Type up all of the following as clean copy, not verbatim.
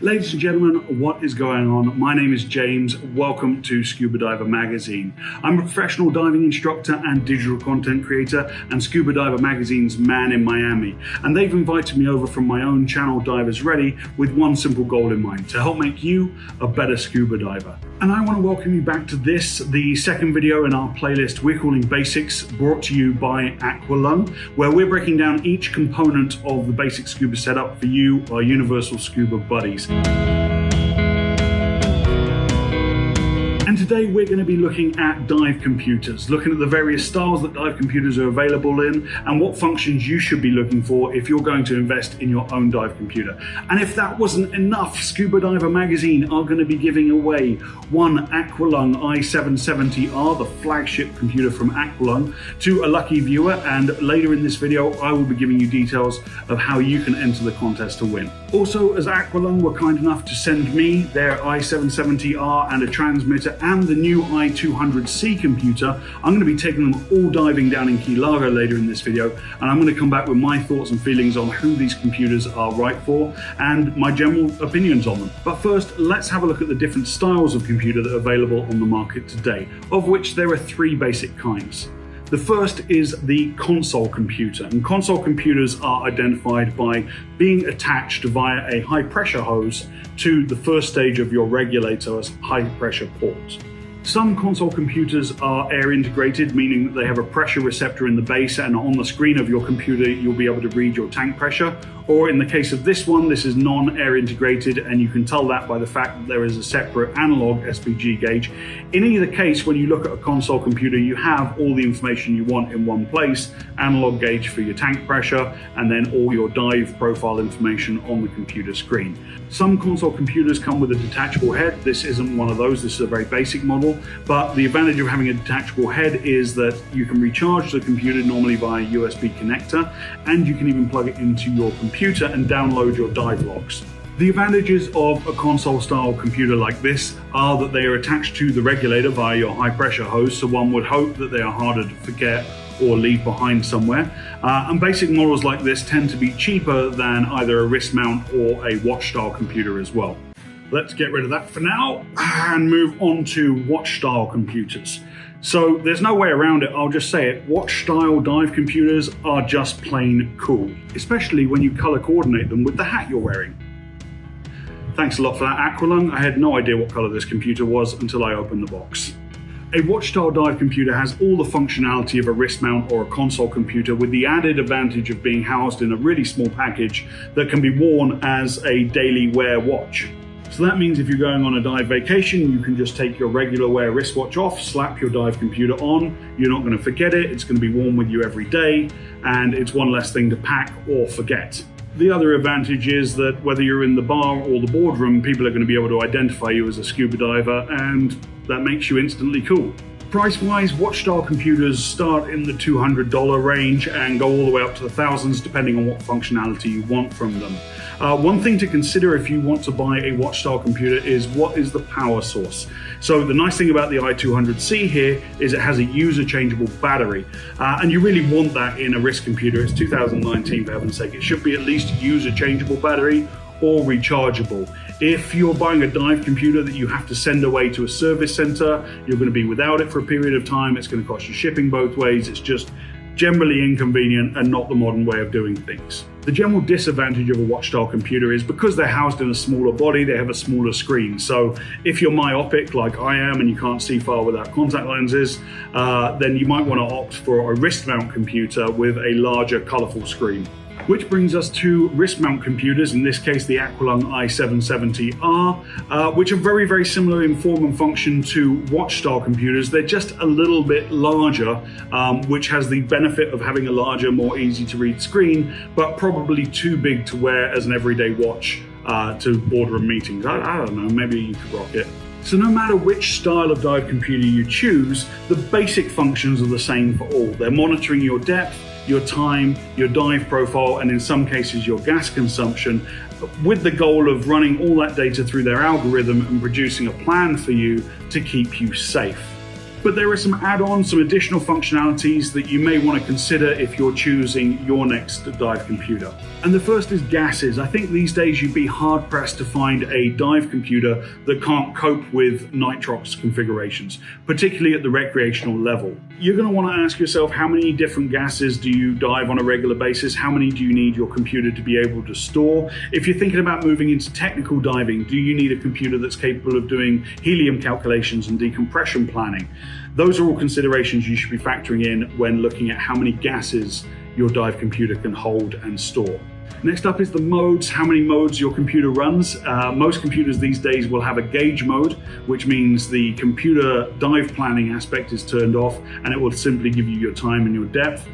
Ladies and gentlemen, what is going on? My name is James. Welcome to Scuba Diver magazine. I'm a professional diving instructor and digital content creator and Scuba Diver magazine's man in Miami. And they've invited me over from my own channel, Divers Ready, with one simple goal in mind: to help make you a better scuba diver. And I want to welcome you back to this, the second video in our playlist we're calling Basics, brought to you by Aqualung, where we're breaking down each component of the basic scuba setup for you, our universal scuba buddies. And today we're going to be looking at dive computers, looking at the various styles that dive computers are available in and what functions you should be looking for if you're going to invest in your own dive computer. And if that wasn't enough, Scuba Diver magazine are going to be giving away one Aqualung i770R, the flagship computer from Aqualung, to a lucky viewer. And later in this video, I will be giving you details of how you can enter the contest to win. Also, as Aqualung were kind enough to send me their i770R and a transmitter and the new i200C computer, I'm going to be taking them all diving down in Key Largo later in this video, and I'm going to come back with my thoughts and feelings on who these computers are right for and my general opinions on them. But first, let's have a look at the different styles of computer that are available on the market today, of which there are three basic kinds. The first is the console computer, and console computers are identified by being attached via a high pressure hose to the first stage of your regulator's high pressure port. Some console computers are air integrated, meaning that they have a pressure receptor in the base, and on the screen of your computer you'll be able to read your tank pressure. Or in the case of this one, this is non-air integrated, and you can tell that by the fact that there is a separate analog SPG gauge. In either case, when you look at a console computer, you have all the information you want in one place: analog gauge for your tank pressure, and then all your dive profile information on the computer screen. Some console computers come with a detachable head. This isn't one of those. This is a very basic model, but the advantage of having a detachable head is that you can recharge the computer normally via USB connector, and you can even plug it into your computer and download your dive logs. The advantages of a console style computer like this are that they are attached to the regulator via your high pressure hose, so one would hope that they are harder to forget or leave behind somewhere. And basic models like this tend to be cheaper than either a wrist mount or a watch style computer as well. Let's get rid of that for now and move on to watch style computers. So there's no way around it, I'll just say it: watch style dive computers are just plain cool, especially when you color coordinate them with the hat you're wearing. Thanks a lot for that, Aqualung. I had no idea what color this computer was until I opened the box. A watch style dive computer has all the functionality of a wrist mount or a console computer, with the added advantage of being housed in a really small package that can be worn as a daily wear watch. So that means if you're going on a dive vacation, you can just take your regular wear wristwatch off, slap your dive computer on. You're not going to forget it. It's going to be worn with you every day, and it's one less thing to pack or forget. The other advantage is that whether you're in the bar or the boardroom, people are going to be able to identify you as a scuba diver, and that makes you instantly cool. Price-wise, watch-style computers start in the $200 range and go all the way up to the thousands, depending on what functionality you want from them. One thing to consider if you want to buy a watch-style computer is what is the power source. So the nice thing about the i200C here is it has a user-changeable battery, and you really want that in a wrist computer. It's 2019, for heaven's sake. It should be at least user-changeable battery or rechargeable. If you're buying a dive computer that you have to send away to a service center, you're going to be without it for a period of time. It's going to cost you shipping both ways. It's just generally inconvenient and not the modern way of doing things. The general disadvantage of a watch style computer is because they're housed in a smaller body, they have a smaller screen. So if you're myopic like I am and you can't see far without contact lenses, then you might want to opt for a wrist mount computer with a larger, colorful screen. Which brings us to wrist mount computers, in this case the Aqualung i770R, which are very, very similar in form and function to watch style computers. They're just a little bit larger, which has the benefit of having a larger, more easy to read screen, but probably too big to wear as an everyday watch to boardroom meetings. I don't know, maybe you could rock it. So no matter which style of dive computer you choose, the basic functions are the same for all. They're monitoring your depth, your time, your dive profile, and in some cases your gas consumption, with the goal of running all that data through their algorithm and producing a plan for you to keep you safe. But there are some add-ons, some additional functionalities that you may want to consider if you're choosing your next dive computer. And the first is gases. I think these days you'd be hard-pressed to find a dive computer that can't cope with nitrox configurations, particularly at the recreational level. You're going to want to ask yourself, how many different gases do you dive on a regular basis? How many do you need your computer to be able to store? If you're thinking about moving into technical diving, do you need a computer that's capable of doing helium calculations and decompression planning? Those are all considerations you should be factoring in when looking at how many gases your dive computer can hold and store. Next up is the modes, how many modes your computer runs. Most computers these days will have a gauge mode, which means the computer dive planning aspect is turned off and it will simply give you your time and your depth.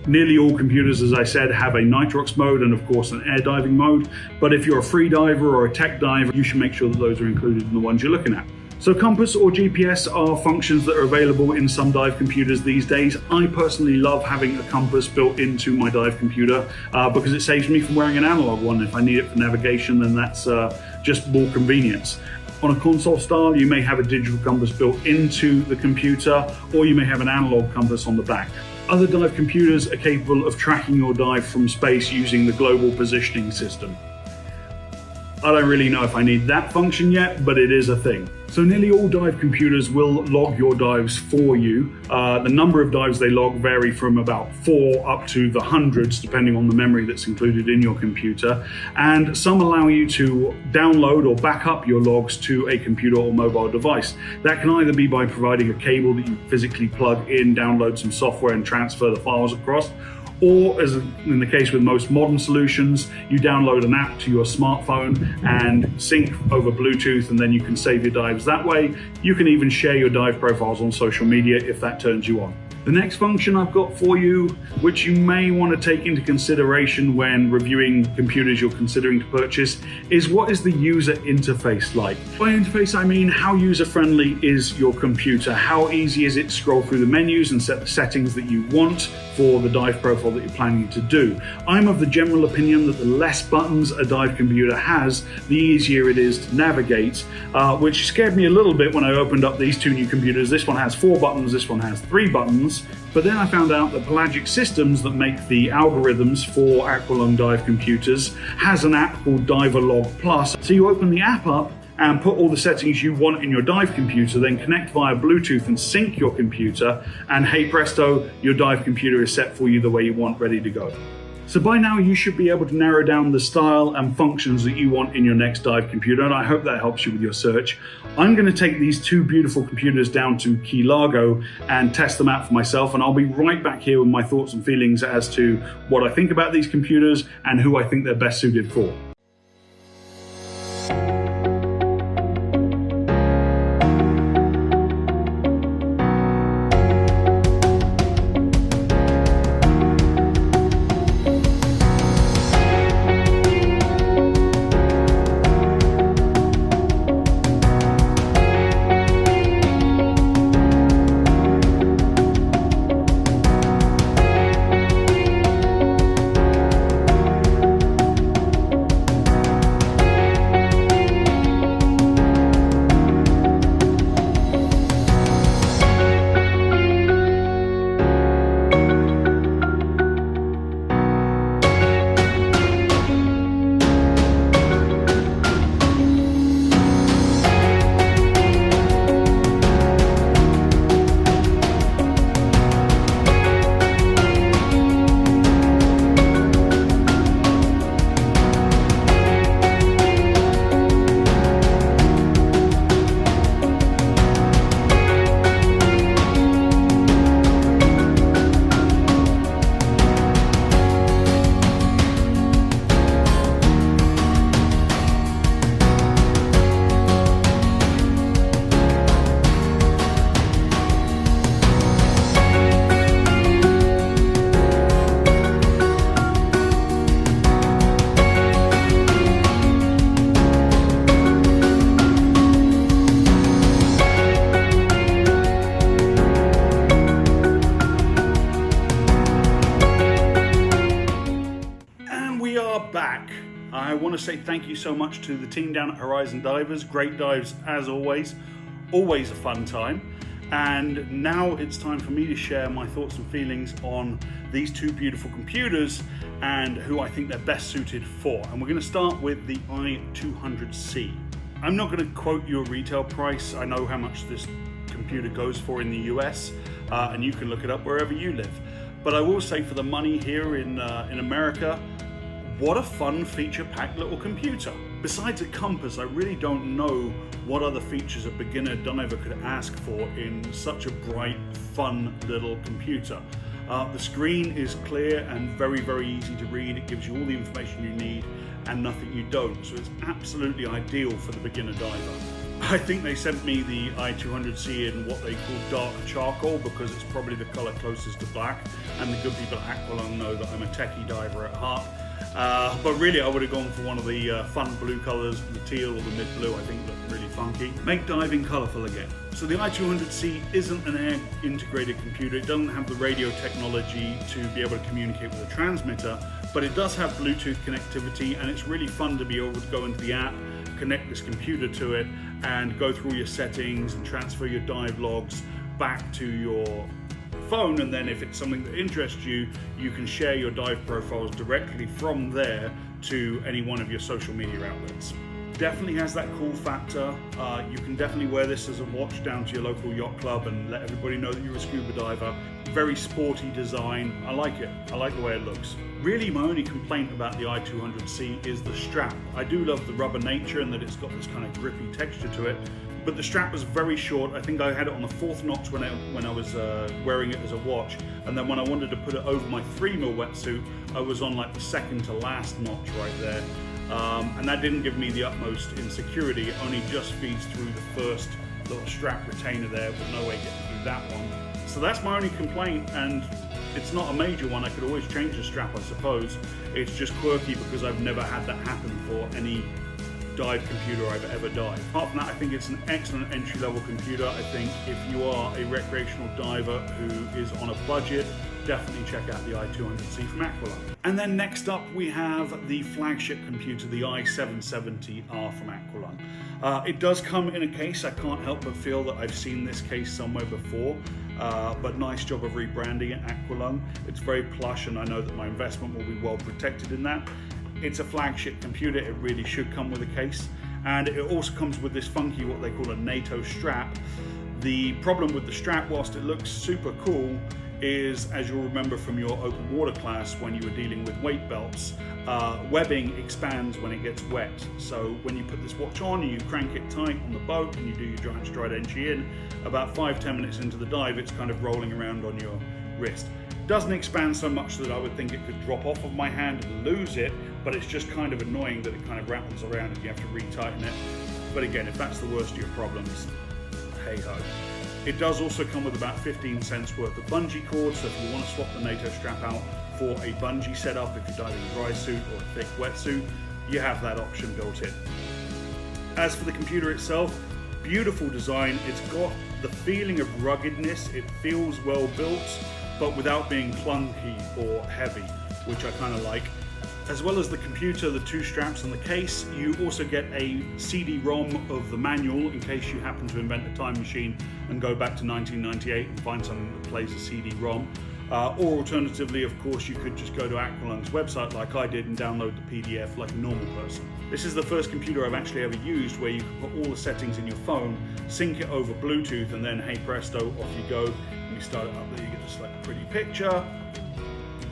Nearly all computers, as I said, have a nitrox mode and of course an air diving mode. But if you're a free diver or a tech diver, you should make sure that those are included in the ones you're looking at. So compass or GPS are functions that are available in some dive computers these days. I personally love having a compass built into my dive computer because it saves me from wearing an analog one. If I need it for navigation, then that's just more convenience. On a console style, you may have a digital compass built into the computer, or you may have an analog compass on the back. Other dive computers are capable of tracking your dive from space using the global positioning system. I don't really know if I need that function yet, but it is a thing. So nearly all dive computers will log your dives for you. The number of dives they log vary from about 4 up to the hundreds, depending on the memory that's included in your computer. And some allow you to download or back up your logs to a computer or mobile device. That can either be by providing a cable that you physically plug in, download some software and transfer the files across, or as in the case with most modern solutions, you download an app to your smartphone and sync over Bluetooth, and then you can save your dives that way. You can even share your dive profiles on social media if that turns you on. The next function I've got for you, which you may want to take into consideration when reviewing computers you're considering to purchase, is what is the user interface like? By interface, I mean how user-friendly is your computer? How easy is it to scroll through the menus and set the settings that you want for the dive profile that you're planning to do? I'm of the general opinion that the less buttons a dive computer has, the easier it is to navigate, which scared me a little bit when I opened up these two new computers. This one has 4 buttons, this one has 3 buttons. But then I found out that Pelagic Systems, that make the algorithms for Aqualung dive computers, has an app called Diver Log Plus. So you open the app up and put all the settings you want in your dive computer, then connect via Bluetooth and sync your computer, and hey presto, your dive computer is set for you the way you want, ready to go. So by now you should be able to narrow down the style and functions that you want in your next dive computer, and I hope that helps you with your search. I'm going to take these two beautiful computers down to Key Largo and test them out for myself, and I'll be right back here with my thoughts and feelings as to what I think about these computers and who I think they're best suited for. Back. I want to say thank you so much to the team down at Horizon Divers. Great dives as always a fun time. And now it's time for me to share my thoughts and feelings on these two beautiful computers and who I think they're best suited for. And we're going to start with the i200C. I'm not going to quote you a retail price. I know how much this computer goes for in the US, and you can look it up wherever you live. But I will say, for the money here in America, what a fun feature-packed little computer. Besides a compass, I really don't know what other features a beginner diver could ask for in such a bright, fun little computer. The screen is clear and very, very easy to read. It gives you all the information you need and nothing you don't. So it's absolutely ideal for the beginner diver. I think they sent me the i200C in what they call dark charcoal because it's probably the color closest to black, and the good people at Aqualung know that I'm a techie diver at heart. But really I would have gone for one of the fun blue colors, the teal or the mid blue. I think look really funky. Make diving colorful again. So the i200C isn't an air integrated computer. It doesn't have the radio technology to be able to communicate with a transmitter, but it does have Bluetooth connectivity, and it's really fun to be able to go into the app, connect this computer to it, and go through your settings and transfer your dive logs back to your phone. And then if it's something that interests you, you can share your dive profiles directly from there to any one of your social media outlets. Definitely has that cool factor. You can definitely wear this as a watch down to your local yacht club and let everybody know that you're a scuba diver. Very sporty design. I like it. I like the way it looks. Really, my only complaint about the i200C is the strap. I do love the rubber nature and that it's got this kind of grippy texture to it, but the strap was very short. I think I had it on the 4th notch when I was wearing it as a watch, and then when I wanted to put it over my 3mm wetsuit, I was on like the 2nd to last notch right there. And that didn't give me the utmost in security. It only just feeds through the first little strap retainer there, with no way getting through that one. So that's my only complaint, and it's not a major one. I could always change the strap, I suppose. It's just quirky because I've never had that happen for any dive computer I've ever dived. Apart from that, I think it's an excellent entry-level computer. I think if you are a recreational diver who is on a budget, definitely check out the i200C from Aqualung. And then next up we have the flagship computer, the i770R from Aqualung. It does come in a case. I can't help but feel that I've seen this case somewhere before, but nice job of rebranding it, Aqualung. It's very plush, and I know that my investment will be well protected in that. It's a flagship computer. It really should come with a case, and it also comes with this funky, what they call a NATO strap. The problem with the strap, whilst it looks super cool, is, as you'll remember from your open water class when you were dealing with weight belts, webbing expands when it gets wet. So when you put this watch on and you crank it tight on the boat and you do your giant stride entry in, about 5-10 minutes into the dive, it's kind of rolling around on your wrist. Doesn't expand so much that I would think it could drop off of my hand and lose it, but it's just kind of annoying that it kind of rattles around and you have to retighten it. But again, if that's the worst of your problems, hey ho. It does also come with about 15 cents worth of bungee cord, so if you want to swap the NATO strap out for a bungee setup, if you're diving a dry suit or a thick wetsuit, you have that option built in. As for the computer itself, beautiful design. It's got the feeling of ruggedness. It feels well built, but without being clunky or heavy, which I kind of like. As well as the computer, the 2 straps and the case, you also get a CD-ROM of the manual in case you happen to invent a time machine and go back to 1998 and find something that plays a CD-ROM. Or alternatively, of course, you could just go to Aqualung's website like I did and download the PDF like a normal person. This is the first computer I've actually ever used where you can put all the settings in your phone, sync it over Bluetooth, and then hey presto, off you go. And you start it up there, you get this like pretty picture.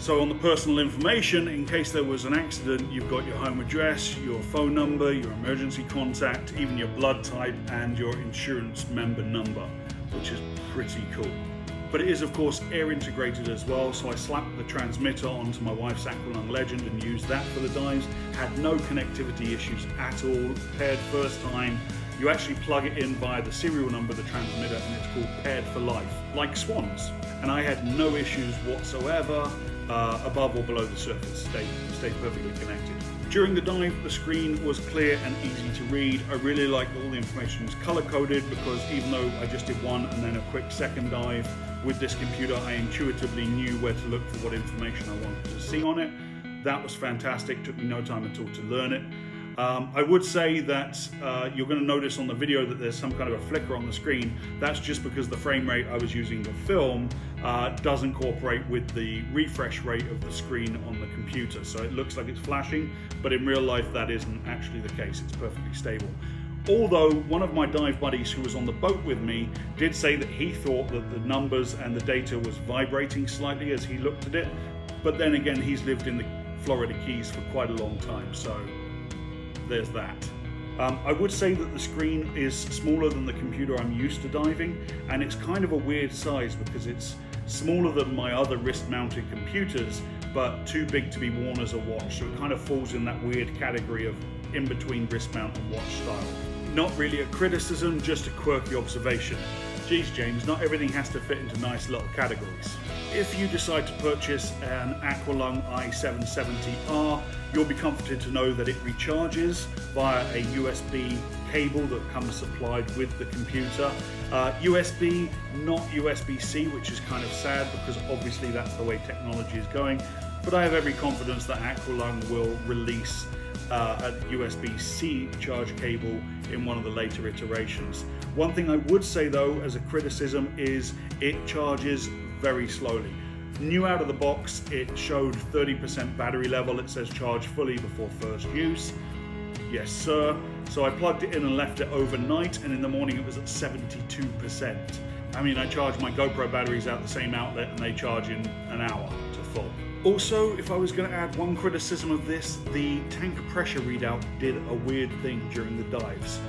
So on the personal information, in case there was an accident, you've got your home address, your phone number, your emergency contact, even your blood type and your insurance member number, which is pretty cool. But it is of course air integrated as well, so I slapped the transmitter onto my wife's Aqualung Legend and used that for the dives. Had no connectivity issues at all, paired first time. You actually plug it in via the serial number of the transmitter and it's called Paired for Life, like swans. And I had no issues whatsoever. Above or below the surface, stayed perfectly connected. During the dive, the screen was clear and easy to read. I really like that all the information was color-coded because even though I just did one and then a quick second dive with this computer, I intuitively knew where to look for what information I wanted to see on it. That was fantastic, took me no time at all to learn it. I would say that you're going to notice on the video that there's some kind of a flicker on the screen. That's just because the frame rate I was using to film doesn't cooperate with the refresh rate of the screen on the computer. So it looks like it's flashing, but in real life that isn't actually the case. It's perfectly stable. Although one of my dive buddies who was on the boat with me did say that he thought that the numbers and the data was vibrating slightly as he looked at it. But then again, he's lived in the Florida Keys for quite a long time, so there's that. I would say that the screen is smaller than the computer I'm used to diving, and it's kind of a weird size because it's smaller than my other wrist-mounted computers, but too big to be worn as a watch, so it kind of falls in that weird category of in between wrist mount and watch style. Not really a criticism, just a quirky observation. Geez, James, not everything has to fit into nice little categories. If you decide to purchase an Aqualung i770R, you'll be comforted to know that it recharges via a USB cable that comes supplied with the computer. USB, not USB-C, which is kind of sad because obviously that's the way technology is going. But I have every confidence that Aqualung will release a USB-C charge cable in one of the later iterations. One thing I would say though as a criticism is it charges very slowly. New out of the box, it showed 30% battery level. It says charge fully before first use. Yes sir. So I plugged it in and left it overnight, and in the morning it was at 72%. I mean, I charged my GoPro batteries out the same outlet and they charge in an hour to full. Also, if I was going to add one criticism of this, the tank pressure readout did a weird thing during the dives.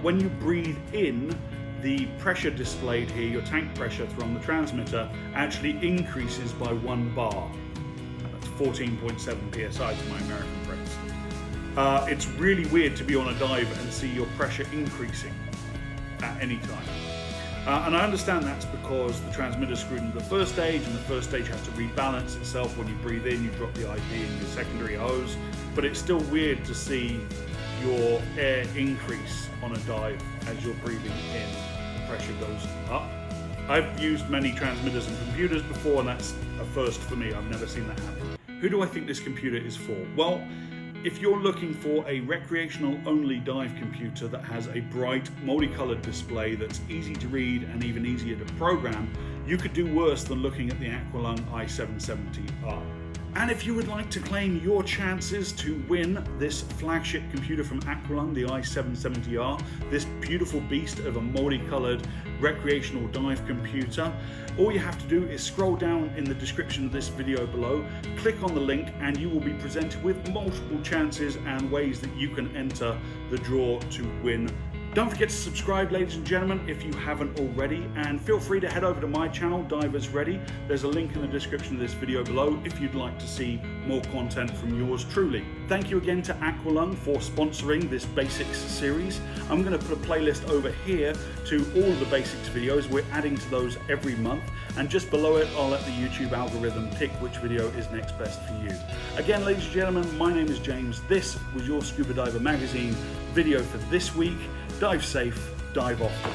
When you breathe in, the pressure displayed here, your tank pressure from the transmitter, actually increases by 1 bar. That's 14.7 psi to my American friends. It's really weird to be on a dive and see your pressure increasing at any time. And I understand that's because the transmitter is screwed into the first stage, and the first stage has to rebalance itself. When you breathe in, you drop the IP in your secondary hose, but it's still weird to see your air increase on a dive as you're breathing in. The pressure goes up. I've used many transmitters and computers before, and that's a first for me. I've never seen that happen. Who do I think this computer is for? Well, if you're looking for a recreational only dive computer that has a bright multicolored display that's easy to read and even easier to program, you could do worse than looking at the Aqualung i770R. And if you would like to claim your chances to win this flagship computer from Aqualung, the i770R, this beautiful beast of a multicolored recreational dive computer, all you have to do is scroll down in the description of this video below, click on the link, and you will be presented with multiple chances and ways that you can enter the draw to win. Don't forget to subscribe, ladies and gentlemen, if you haven't already, and feel free to head over to my channel, Divers Ready. There's a link in the description of this video below if you'd like to see more content from yours truly. Thank you again to Aqualung for sponsoring this Basics series. I'm going to put a playlist over here to all of the Basics videos. We're adding to those every month, and just below it I'll let the YouTube algorithm pick which video is next best for you. Again, ladies and gentlemen, my name is James. This was your Scuba Diver magazine video for this week. Dive safe, dive often.